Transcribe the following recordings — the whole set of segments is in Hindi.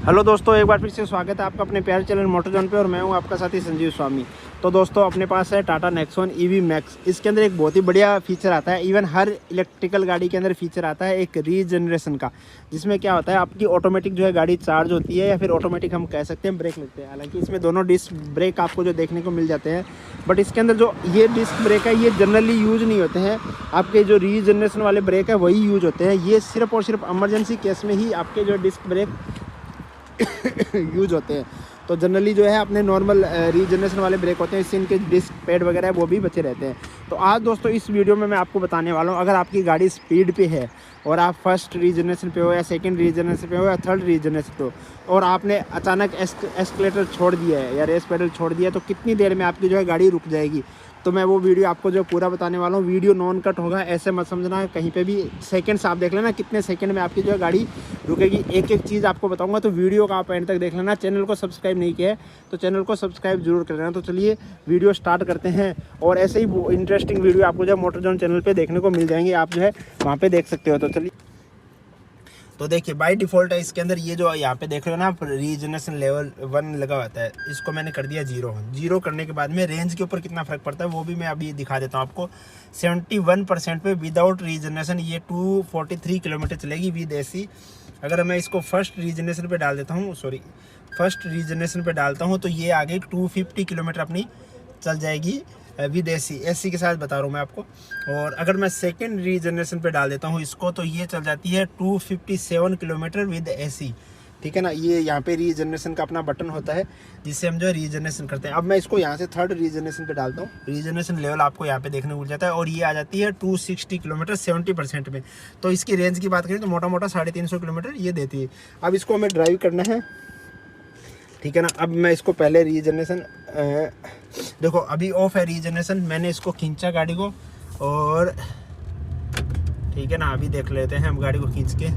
हेलो दोस्तों, एक बार फिर से स्वागत है आपका अपने प्यारे चैनल मोटरजोन पे और मैं हूं आपका साथी संजीव स्वामी। तो दोस्तों अपने पास है टाटा नेक्सॉन ईवी मैक्स। इसके अंदर एक बहुत ही बढ़िया फीचर आता है, इवन हर इलेक्ट्रिकल गाड़ी के अंदर फीचर आता है एक रीजनरेशन का, जिसमें क्या होता है आपकी ऑटोमेटिक जो है गाड़ी चार्ज होती है या फिर ऑटोमेटिक हम कह सकते हैं ब्रेक लगते हैं। हालांकि इसमें दोनों डिस्क ब्रेक आपको जो देखने को मिल जाते हैं, बट इसके अंदर जो ये डिस्क ब्रेक है ये जनरली यूज नहीं होते हैं। आपके जो रीजनरेशन वाले ब्रेक है वही यूज होते हैं। ये सिर्फ और सिर्फ इमरजेंसी केस में ही आपके जो डिस्क ब्रेक यूज होते हैं। तो जनरली जो है अपने नॉर्मल रीजनरेशन वाले ब्रेक होते हैं, इससे इनके डिस्क पैड वगैरह वो भी बचे रहते हैं। तो आज दोस्तों इस वीडियो में मैं आपको बताने वाला हूँ, अगर आपकी गाड़ी स्पीड पे है और आप फर्स्ट रीजनरेशन पे हो या सेकंड रीजनरेशन पे हो या थर्ड रीजनरेशन पे हो और आपने अचानक एस्केलेटर छोड़ दिया है या रेस पेडल छोड़ दिया है, तो कितनी देर में आपकी जो है गाड़ी रुक जाएगी। तो मैं वो वीडियो आपको जो पूरा बताने वाला हूँ। वीडियो नॉन कट होगा, ऐसे मत समझना कहीं पे भी। सेकंड्स आप देख लेना कितने सेकंड में आपकी जो है गाड़ी रुकेगी, एक एक चीज़ आपको बताऊंगा। तो वीडियो का आप एंड तक देख लेना। चैनल को सब्सक्राइब नहीं किया है तो चैनल को सब्सक्राइब जरूर कर लेना। तो चलिए वीडियो स्टार्ट करते हैं, और ऐसे ही इंटरेस्टिंग वीडियो आपको जो मोटरजोन चैनल पर देखने को मिल जाएंगे, आप जो है वहाँ पर देख सकते हो। तो चलिए, तो देखिए बाय डिफ़ॉल्ट है इसके अंदर ये जो यहाँ पे देख रहे हो ना आप, रीजनरेशन लेवल 1 लगा होता है, इसको मैंने कर दिया 0 करने के बाद में रेंज के ऊपर कितना फ़र्क पड़ता है वो भी मैं अभी दिखा देता हूँ आपको। 71% पे विदाउट रीजनरेशन ये 243 किलोमीटर चलेगी विद एसी। अगर मैं इसको फर्स्ट रीजनरेशन पे डाल देता हूँ, फर्स्ट रीजनरेशन पे डालता हूँ, तो ये आगे 250 किलोमीटर अपनी चल जाएगी विद एसी के साथ बता रहा हूँ मैं आपको। और अगर मैं सेकंड रीजनरेशन पे डाल देता हूँ इसको, तो ये चल जाती है 257 किलोमीटर विद एसी। ठीक है ना। ये यहाँ पे रीजनरेशन का अपना बटन होता है जिससे हम जो है रीजनरेशन करते हैं। अब मैं इसको यहाँ से थर्ड रीजनरेशन पे डालता हूँ, रीजनरेशन लेवल आपको यहाँ पे देखने को मिल जाता है, और ये आ जाती है 260 किलोमीटर 70% में। तो इसकी रेंज की बात करें तो मोटा मोटा 350 किलोमीटर ये देती है। अब इसको हमें ड्राइव करना है, ठीक है ना। अब मैं इसको पहले रीजनरेशन, देखो अभी ऑफ है रीजनरेशन, मैंने इसको खींचा गाड़ी को, और ठीक है ना। अभी देख लेते हैं हम गाड़ी को खींच के,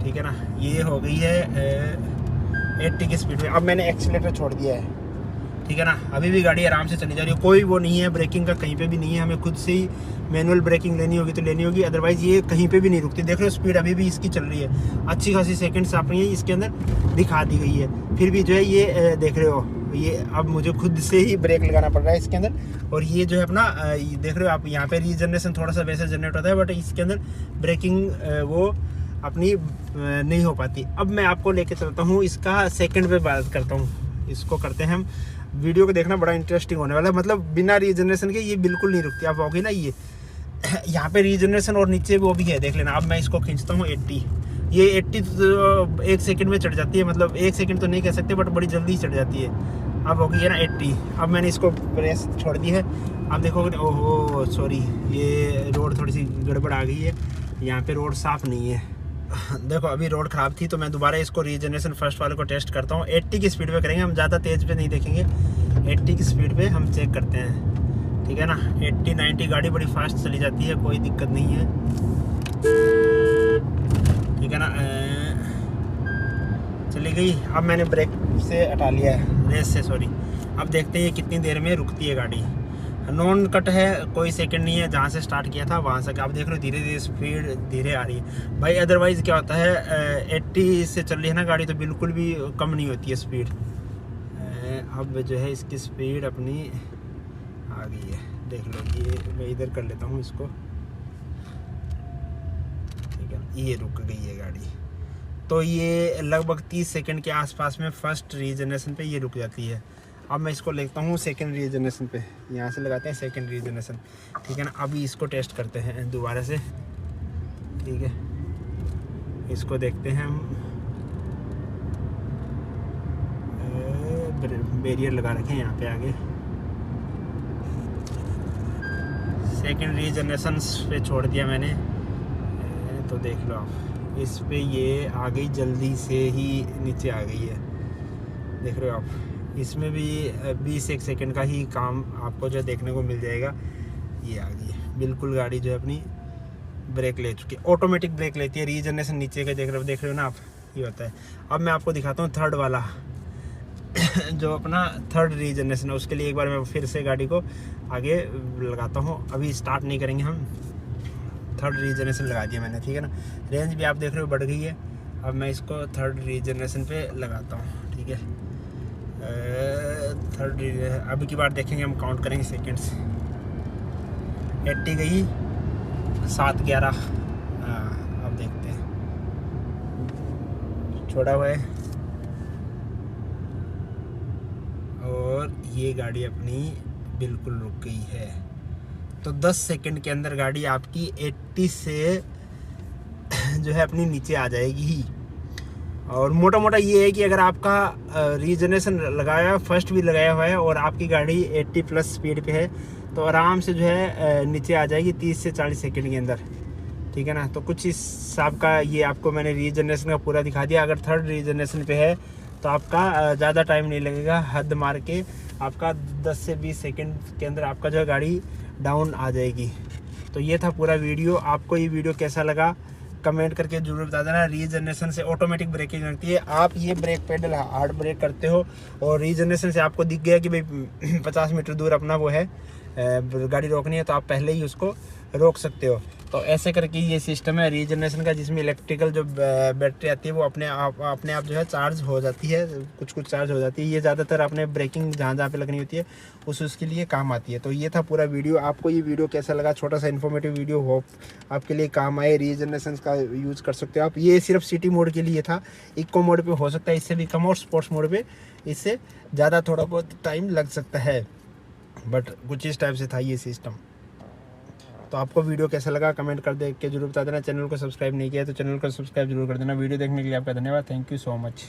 ठीक है ना। ये हो गई है 80 की स्पीड में। अब मैंने एक्सीलेटर छोड़ दिया है, ठीक है ना। अभी भी गाड़ी आराम से चली जा रही है, कोई वो नहीं है ब्रेकिंग का कहीं पे भी नहीं है। हमें खुद से ही मैनुअल ब्रेकिंग लेनी होगी तो लेनी होगी, अदरवाइज ये कहीं पे भी नहीं रुकती। देख रहे हो स्पीड अभी भी इसकी चल रही है, अच्छी खासी सेकंड्स आप रही है इसके अंदर दिखा दी गई है। फिर भी जो है ये देख रहे हो, ये अब मुझे खुद से ही ब्रेक लगाना पड़ रहा है इसके अंदर। और ये जो है अपना देख रहे हो आप, यहाँ पे रीजनरेशन थोड़ा सा वैसे जनरेट होता है, बट इसके अंदर ब्रेकिंग वो अपनी नहीं हो पाती। अब मैं आपको लेके चलता हूँ इसका सेकंड पे बात करता हूँ। इसको करते हैं हम, वीडियो को देखना बड़ा इंटरेस्टिंग होने वाला है। मतलब बिना रीजनरेशन के ये बिल्कुल नहीं रुकती। आप आओगे ना, ये यहाँ पे रीजनरेशन और नीचे वो भी है, देख लेना। अब मैं इसको खींचता हूँ 80, ये 80 तो 1 सेकंड में चढ़ जाती है, मतलब 1 सेकंड तो नहीं कह सकते बट बड़ी जल्दी चढ़ जाती है। अब हो गई है ना 80। अब मैंने इसको प्रेस छोड़ दी है। अब देखोगे, ओहो सॉरी, ये रोड थोड़ी सी गड़बड़ आ गई है, यहाँ पे रोड साफ़ नहीं है। देखो अभी रोड ख़राब थी, तो मैं दोबारा इसको रीजनरेशन फर्स्ट वाले को टेस्ट करता हूँ। 80 की स्पीड पे करेंगे हम, ज़्यादा तेज़ पे नहीं देखेंगे, 80 की स्पीड पे हम चेक करते हैं, ठीक है ना। 80-90 गाड़ी बड़ी फास्ट चली जाती है, कोई दिक्कत नहीं है, ठीक है ना। चली गई। अब मैंने ब्रेक से हटा लिया है, रेस से सॉरी। अब देखते हैं ये कितनी देर में रुकती है गाड़ी। नॉन कट है, कोई सेकंड नहीं है, जहाँ से स्टार्ट किया था वहाँ से। आप देख रहे हो धीरे धीरे स्पीड धीरे आ रही है भाई। अदरवाइज़ क्या होता है 80 से चल रही है ना गाड़ी, तो बिल्कुल भी कम नहीं होती है स्पीड। अब जो है इसकी स्पीड अपनी आ गई है, देख लो। ये मैं इधर कर लेता हूँ इसको, ठीक है। ये रुक गई है गाड़ी, तो ये लगभग 30 सेकंड के आसपास में फर्स्ट रीजनरेशन पे ये रुक जाती है। अब मैं इसको लेता हूँ सेकंड रीजनरेशन पे, यहाँ से लगाते हैं सेकंड रीजनरेशन, ठीक है ना। अभी इसको टेस्ट करते हैं दोबारा से, ठीक है। इसको देखते हैं हम, बैरियर लगा रखे हैं यहाँ पे आगे। सेकंड रीजनरेशन पे छोड़ दिया मैंने, तो देख लो आप, इस पे ये आ गई, जल्दी से ही नीचे आ गई है, देख रहे हो आप। इसमें भी 20 सेकंड का ही काम आपको जो देखने को मिल जाएगा। ये आ गई है बिल्कुल, गाड़ी जो है अपनी ब्रेक ले चुकी है, ऑटोमेटिक ब्रेक लेती है। रीजनरेशन नीचे के देख रहे हो ना आप, ये होता है। अब मैं आपको दिखाता हूँ थर्ड वाला जो अपना थर्ड रीजनरेशन है, उसके लिए एक बार मैं फिर से गाड़ी को आगे लगाता हूँ। अभी स्टार्ट नहीं करेंगे हम, थर्ड रीजनरेशन लगा दिया मैंने, ठीक है ना। रेंज भी आप देख रहे हो बढ़ गई है। अब मैं इसको थर्ड रीजनरेशन पे लगाता हूँ, ठीक है। थर्ड अभी की बार देखेंगे, हम काउंट करेंगे सेकेंड्स। 80 गई, 7-11। हाँ, अब देखते हैं, छोड़ा हुआ है और ये गाड़ी अपनी बिल्कुल रुक गई है। तो 10 सेकंड के अंदर गाड़ी आपकी 80 से जो है अपनी नीचे आ जाएगी। और मोटा मोटा ये है कि अगर आपका रीजनरेशन लगाया है, फर्स्ट भी लगाया हुआ है और आपकी गाड़ी 80 प्लस स्पीड पे है, तो आराम से जो है नीचे आ जाएगी 30 से 40 सेकंड के अंदर, ठीक है ना। तो कुछ इस हिसाब का ये आपको मैंने रीजनरेशन का पूरा दिखा दिया। अगर थर्ड रीजनरेशन पे है तो आपका ज़्यादा टाइम नहीं लगेगा, हद मार के आपका 10 से 20 सेकंड के अंदर आपका जो है गाड़ी डाउन आ जाएगी। तो ये था पूरा वीडियो। आपको ये वीडियो कैसा लगा कमेंट करके जरूर बता देना। रीजनरेशन से ऑटोमेटिक ब्रेकिंग लगती है, आप ये ब्रेक पेडल हार्ड ब्रेक करते हो और रीजनरेशन से आपको दिख गया कि भाई 50 मीटर दूर अपना वो है गाड़ी रोकनी है, तो आप पहले ही उसको रोक सकते हो। तो ऐसे करके ये सिस्टम है रीजनरेशन का, जिसमें इलेक्ट्रिकल जो बैटरी आती है वो अपने आप जो है चार्ज हो जाती है, कुछ चार्ज हो जाती है। ये ज़्यादातर अपने ब्रेकिंग जहाँ पे लगनी होती है उसके लिए काम आती है। तो ये था पूरा वीडियो। आपको ये वीडियो कैसा लगा, छोटा सा इन्फॉर्मेटिव वीडियो, होप आपके लिए काम आए। रीजनरेशन का यूज़ कर सकते हो आप। ये सिर्फ सिटी मोड के लिए था, इको मोड पर हो सकता है इससे भी कम, और स्पोर्ट्स मोड पर इससे ज़्यादा थोड़ा बहुत टाइम लग सकता है, बट कुछ इस टाइप से था ये सिस्टम। तो आपको वीडियो कैसा लगा कमेंट कर दे के जरूर बता देना। चैनल को सब्सक्राइब नहीं किया तो चैनल को सब्सक्राइब जरूर कर देना। वीडियो देखने के लिए आपका धन्यवाद। Thank you so much.